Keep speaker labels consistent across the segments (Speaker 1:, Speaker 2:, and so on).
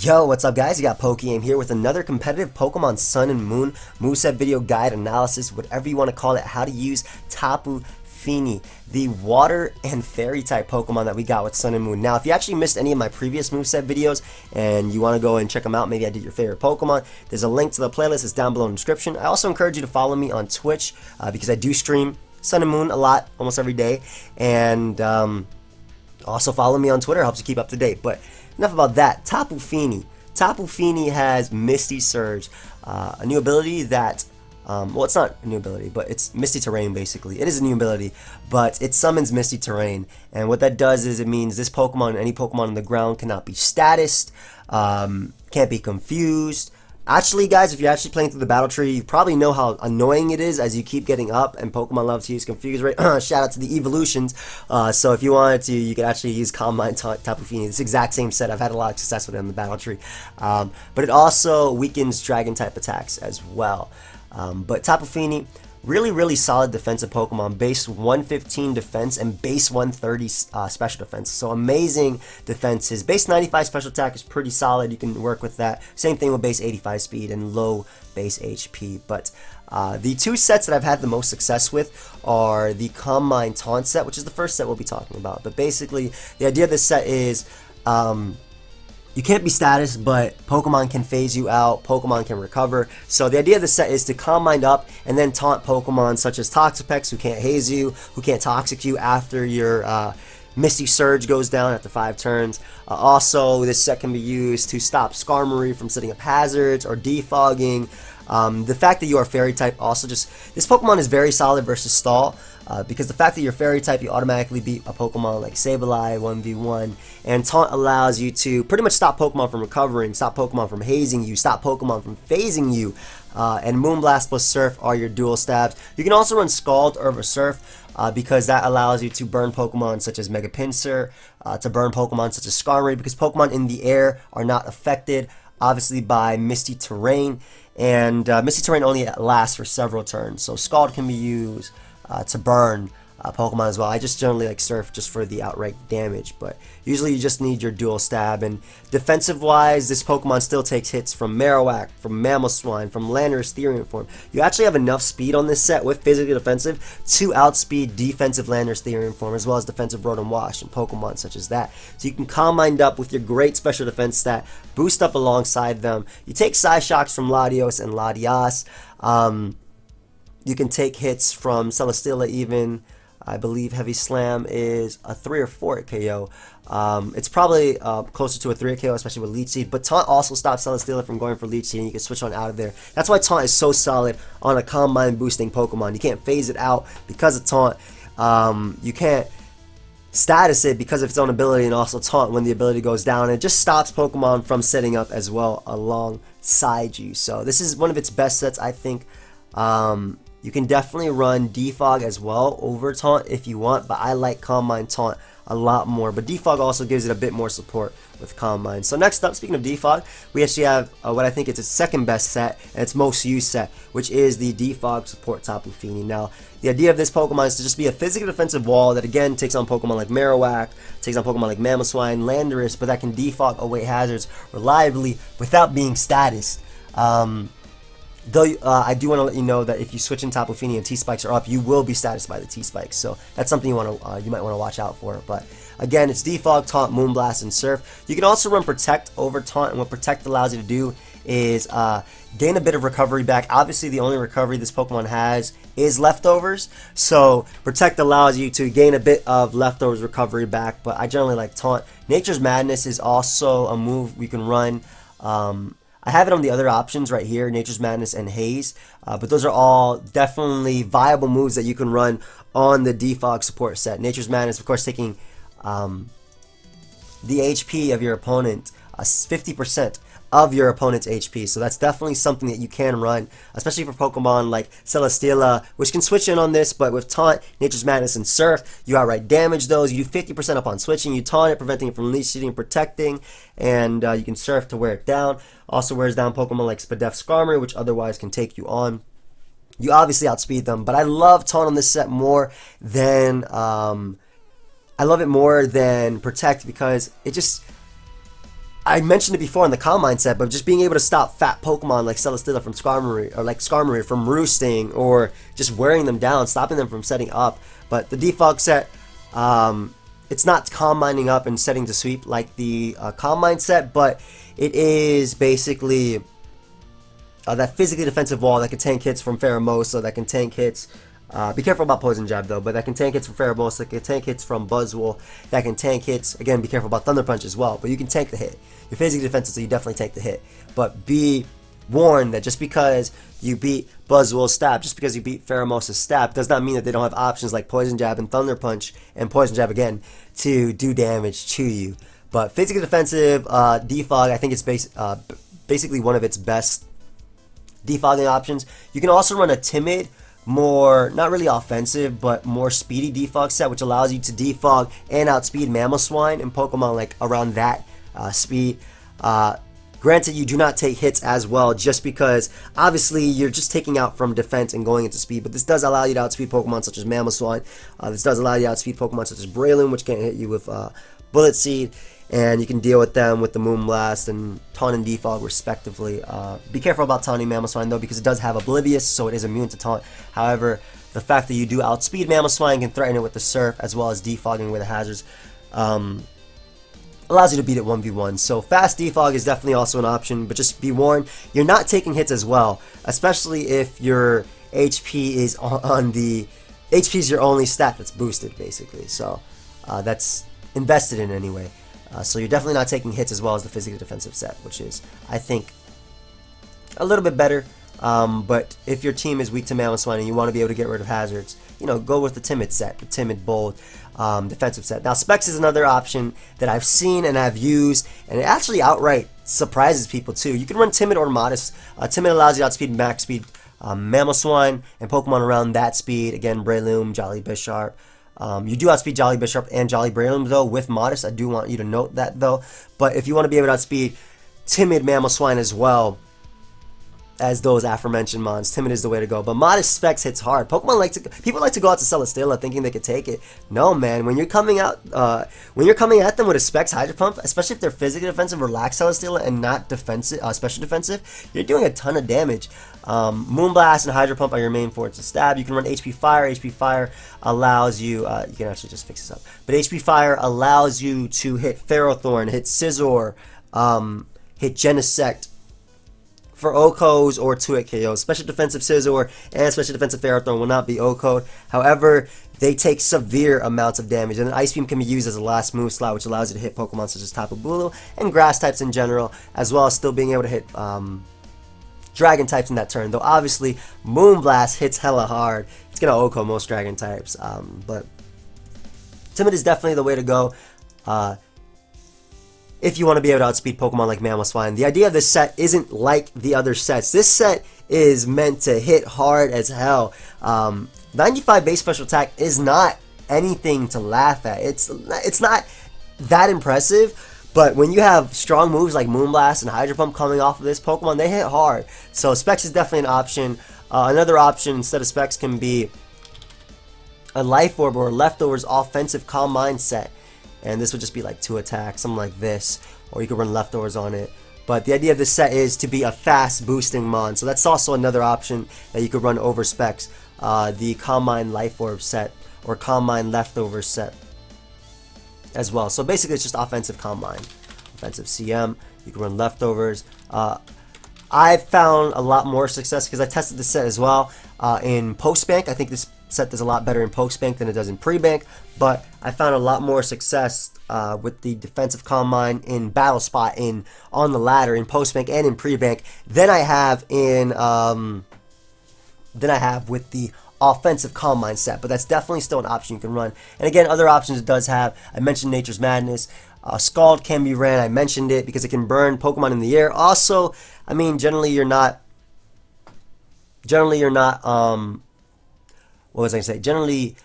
Speaker 1: Yo, what's up guys? You got PokeaimMD here with another competitive Pokemon Sun and Moon moveset video guide analysis, whatever you want to call it, how to use Tapu Fini, the water and fairy type Pokemon that we got with Sun and Moon. Now, if you actually missed any of my previous moveset videos and you want to go and check them out, maybe I did your favorite Pokemon, there's a link to the playlist. It's down below in the description. I also encourage you to follow me on Twitch because I do stream Sun and Moon a lot, almost every day, and also follow me on Twitter, helps you keep up to date. But enough about that. Tapu Fini. Tapu Fini has Misty Surge, a new ability that, well, it's not a new ability, but it's Misty Terrain basically. It is a new ability, but it summons Misty Terrain, and what that does is it means this Pokemon, any Pokemon on the ground, cannot be statused, can't be confused. Actually, guys, if you're actually playing through the battle tree, you probably know how annoying it is as you keep getting up, and Pokemon love to use Confuse Rate. Shout out to the evolutions. So if you wanted to, you could actually use Calm Mind Tapu Fini. This exact same set. I've had a lot of success with it in the battle tree. But it also weakens Dragon type attacks as well. But Tapu Fini, really solid defensive Pokemon, base 115 defense and base 130 special defense. So amazing defenses. Base 95 special attack is pretty solid. You can work with that. Same thing with base 85 speed and low base HP. But the two sets that I've had the most success with are the Calm Mind Taunt set, which is the first set we'll be talking about. But basically, the idea of this set is you can't be status, but Pokemon can phase you out, Pokemon can recover. So the idea of the set is to Calm Mind up and then taunt Pokemon such as Toxapex, who can't haze you, who can't Toxic you after your Misty Surge goes down after 5 turns. Also, this set can be used to stop Skarmory from setting up hazards or defogging. The fact that you are Fairy type also this Pokemon is very solid versus Stall. Because the fact that you're Fairy type, you automatically beat a Pokemon like Sableye 1v1, and Taunt allows you to pretty much stop Pokemon from recovering, stop Pokemon from hazing you, stop Pokemon from phasing you, and Moonblast plus Surf are your dual stabs. You can also run Scald over Surf because that allows you to burn Pokemon such as Mega Pinsir, to burn Pokemon such as Skarmory, because Pokemon in the air are not affected, obviously, by Misty Terrain, and Misty Terrain only lasts for several turns, so Scald can be used to burn Pokemon as well. I just generally like Surf just for the outright damage, but usually you just need your dual stab. And defensive wise, this Pokemon still takes hits from Marowak, from Mamoswine, from Landorus Therian form. You actually have enough speed on this set with physically defensive to outspeed defensive Landorus Therian form, as well as defensive Rotom Wash and Pokemon such as that. So you can Calm Mind up with your great special defense stat, boost up alongside them. You take Psyshocks from Latios and Latias. You can take hits from Celesteela even. I believe Heavy Slam is a 3 or 4 at KO. It's probably closer to a 3 at KO, especially with Leech Seed. But Taunt also stops Celesteela from going for Leech Seed, and you can switch on out of there. That's why Taunt is so solid on a Calm Mind boosting Pokemon. You can't phase it out because of Taunt. You can't status it because of its own ability, and also Taunt when the ability goes down. It just stops Pokemon from setting up as well alongside you. So this is one of its best sets, I think. You can definitely run Defog as well over Taunt if you want, but I like Calm Mind Taunt a lot more. But Defog also gives it a bit more support with Calm Mind. So next up, speaking of Defog, we actually have what I think is its second best set and its most used set, which is the Defog support Tapu Fini. Now, the idea of this Pokemon is to just be a physical defensive wall that again takes on Pokemon like Marowak, takes on Pokemon like Mamoswine, Landorus, but that can defog away hazards reliably without being statused. Though I do want to let you know that if you switch in Tapu Fini and T-Spikes are up, you will be statused by the T-Spikes. So that's something you might want to watch out for. But again, it's Defog, Taunt, Moonblast, and Surf. You can also run Protect over Taunt, and what Protect allows you to do is gain a bit of recovery back. Obviously, the only recovery this Pokemon has is leftovers. So Protect allows you to gain a bit of leftovers recovery back, but I generally like Taunt. Nature's Madness is also a move we can run. I have it on the other options right here, Nature's Madness and Haze, but those are all definitely viable moves that you can run on the Defog support set. Nature's Madness, of course, taking the HP of your opponent, 50% of your opponent's HP, so that's definitely something that you can run, especially for Pokemon like Celesteela, which can switch in on this, but with Taunt, Nature's Madness, and Surf, you outright damage those. You do 50% upon switching, you Taunt it, preventing it from Leech Seeding and protecting, and you can Surf to wear it down. Also wears down Pokemon like Spadef Skarmory, which otherwise can take you on. You obviously outspeed them, but I love Taunt on this set more than Protect, because it just I mentioned it before in the Combine set, but just being able to stop fat Pokemon like Celesteela from Skarmory, or like Skarmory from roosting, or just wearing them down, stopping them from setting up. But the Defog set, it's not combining up and setting to sweep like the Combine set, but it is basically that physically defensive wall that can tank hits from Pheromosa, that can tank hits. Be careful about Poison Jab though, but that can tank hits from Pheromosa, that can tank hits from Buzzwole, that can tank hits. Again, be careful about Thunder Punch as well, but you can tank the hit. You're physically defensive, so you definitely tank the hit. But be warned that just because you beat Buzzwole's stab, just because you beat Pheromosa's stab, does not mean that they don't have options like Poison Jab and Thunder Punch, and Poison Jab again, to do damage to you. But physically defensive Defog, I think it's basically one of its best defogging options. You can also run a timid, more, not really offensive, but more speedy defog set, which allows you to defog and outspeed Mamoswine and Pokemon like around that speed. Granted, you do not take hits as well, just because obviously you're just taking out from defense and going into speed, but this does allow you to outspeed Pokemon such as Mamoswine. This does allow you to outspeed Pokemon such as Breloom, which can hit you with Bullet Seed, and you can deal with them with the Moonblast and Taunt and Defog respectively. Be careful about taunting Mamoswine though, because it does have Oblivious, so it is immune to taunt. However, the fact that you do outspeed Mamoswine, can threaten it with the Surf as well as defogging with the hazards, allows you to beat it 1v1. So fast defog is definitely also an option, but just be warned, you're not taking hits as well, especially if your HP is on the HP is your only stat that's boosted basically. So that's invested in anyway. So you're definitely not taking hits as well as the physically defensive set, which is, I think, a little bit better. But if your team is weak to Mamoswine and you want to be able to get rid of hazards, you know, go with the timid set, the timid, bold, defensive set. Now, Specs is another option that I've seen and I've used, and it actually outright surprises people too. You can run timid or modest. Timid allows you to outspeed max speed Mamoswine and Pokemon around that speed. Again, Breloom, Jolly Bisharp. You do outspeed Jolly Bisharp and Jolly Breloom though with modest. I do want you to note that though. But if you want to be able to outspeed timid Mamoswine as well as those aforementioned mons, timid is the way to go. But modest Specs hits hard. People like to go out to Celesteela thinking they could take it. No, man. When you're coming out, when you're coming at them with a Specs Hydro Pump, especially if they're physically defensive, relaxed Celesteela and not defensive, special defensive, you're doing a ton of damage. Moonblast and Hydro Pump are your main forts to stab. You can run HP Fire. HP Fire allows you. You can actually just fix this up. But HP Fire allows you to hit Ferrothorn, hit Scizor, hit Genesect for O-Codes or 2-hit KOs. Special defensive Scizor and special defensive Ferrothorn will not be O-Code. However, they take severe amounts of damage, and then Ice Beam can be used as a last move slot, which allows you to hit Pokemon such as Tapu Bulu and Grass types in general, as well as still being able to hit Dragon types in that turn. Though obviously, Moonblast hits hella hard. It's gonna O-Code most Dragon types, but Timid is definitely the way to go. If you want to be able to outspeed Pokemon like Mamoswine. The idea of this set isn't like the other sets. This set is meant to hit hard as hell. 95 base special attack is not anything to laugh at. It's not that impressive, but when you have strong moves like Moonblast and Hydro Pump coming off of this Pokemon, they hit hard. So Specs is definitely an option. Another option instead of Specs can be a Life Orb or a Leftovers offensive Calm Mind set. And this would just be like 2 attacks, something like this. Or you could run Leftovers on it. But the idea of this set is to be a fast boosting mon. So that's also another option that you could run over Specs. The Calm Mind Life Orb set or Calm Mind Leftovers set as well. So basically it's just offensive Calm Mind. Offensive CM. You can run Leftovers. I've found a lot more success because I tested this set as well in Post Bank. I think this set does a lot better in Post Bank than it does in Pre-Bank, but I found a lot more success with the defensive Calm Mind in Battle Spot on the ladder in Post Bank and in Pre-Bank than I have with the offensive Calm Mind set. But that's definitely still an option you can run. And again, other options it does have. I mentioned Nature's Madness. Scald can be ran. I mentioned it because it can burn Pokemon in the air. Also, I mean, generally you're not. What was I going to say? Generally,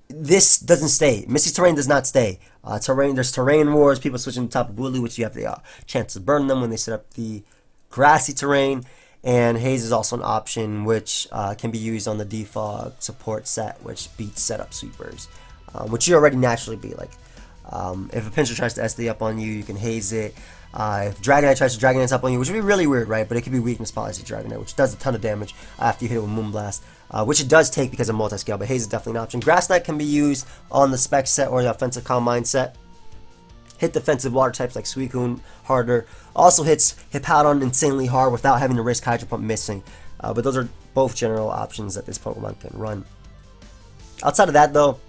Speaker 1: this doesn't stay. Misty Terrain does not stay. There's Terrain Wars, people switching to Tapu Bulu, which you have the chance to burn them when they set up the grassy terrain. And Haze is also an option, which can be used on the Defog support set, which beats setup sweepers, which you already naturally beat. Like If a Pinscher tries to SD up on you, you can haze it. If Dragonite tries to Dragonite up on you, which would be really weird, right? But it could be weakness policy Dragonite, which does a ton of damage after you hit it with Moonblast, which it does take because of multi-scale, but haze is definitely an option. Grass Knight can be used on the Spec set or the Offensive Calm Mind set. Hit defensive water types like Suicune harder. Also hits Hippowdon insanely hard without having to risk Hydro Pump missing. But those are both general options that this Pokemon can run. Outside of that, though,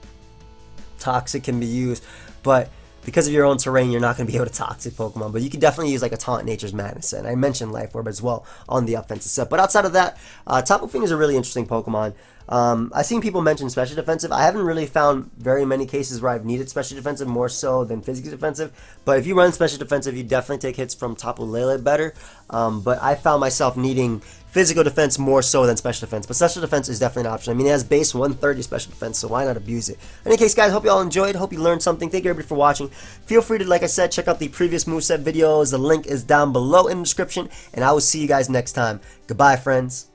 Speaker 1: Toxic can be used, but because of your own terrain, you're not going to be able to Toxic Pokemon, but you can definitely use like a Taunt Nature's Madness set. And I mentioned Life Orb as well on the offensive set. But outside of that, Tapu Fini is a really interesting Pokemon. I've seen people mention Special Defensive. I haven't really found very many cases where I've needed Special Defensive more so than Physical Defensive. But if you run Special Defensive, you definitely take hits from Tapu Lele better. But I found myself needing Physical Defense more so than Special Defense. But Special Defense is definitely an option. I mean, it has base 130 Special Defense, so why not abuse it? In any case, guys, hope you all enjoyed. Hope you learned something. Thank you everybody for watching. Feel free to, like I said, check out the previous moveset videos. The link is down below in the description. And I will see you guys next time. Goodbye, friends.